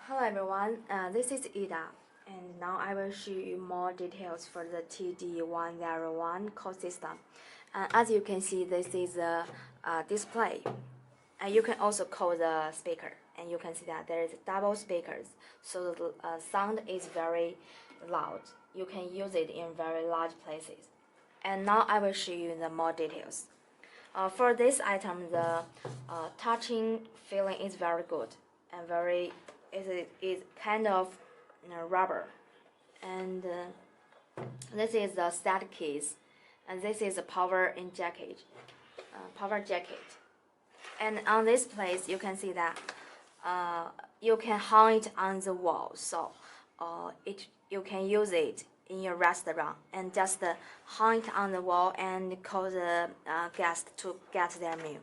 Hello everyone, this is Ida, and now I will show you more details for the TD101 code system. As you can see, this is a display, and you can also code the speaker, and you can see that there is double speakers, so the sound is very loud. You can use it in very large places. And now I will show you the more details. For this item, the touching feeling is very good and very is kind of rubber. And this is the stat case, and this is a power jacket. And on this place, you can see that you can hang it on the wall, so you can use it in your restaurant and just hang it on the wall and call the guest to get their meal.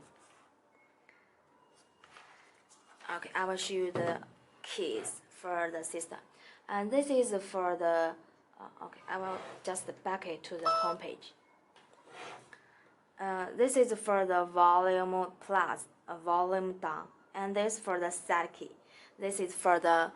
Okay, I will show you the keys for the system, and this is for the okay, I will just back it to the home page. This is for the volume plus, volume down, and this for the set key. This is for the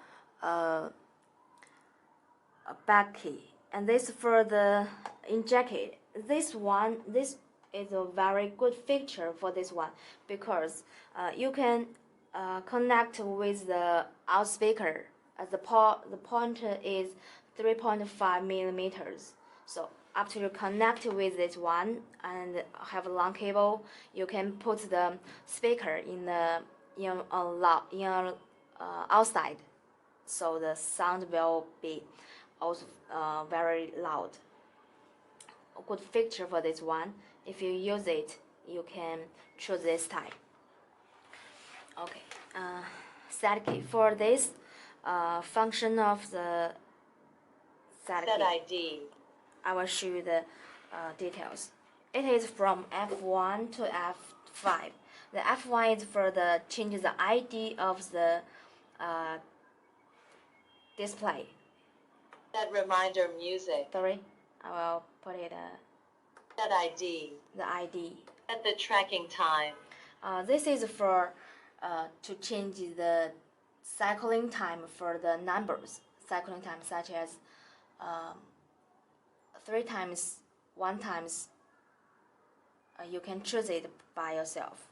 back key, and this for the inject it. This is a very good feature for this one because you can connect with the out speaker. The point is 3.5 millimeters. So after you connect with this one and have a long cable, you can put the speaker in outside, so the sound will be also very loud. A good feature for this one. If you use it, you can choose this type. Okay, set key for this function of the set key. ID. I will show you the details. It is from F1 to F5. The F1 is for the change the ID of the display. Set reminder music. Sorry, I will put it Set ID. the ID. Set the tracking time. This is for to change the cycling time for the numbers. Cycling time such as 3 times, 1 times. You can choose it by yourself.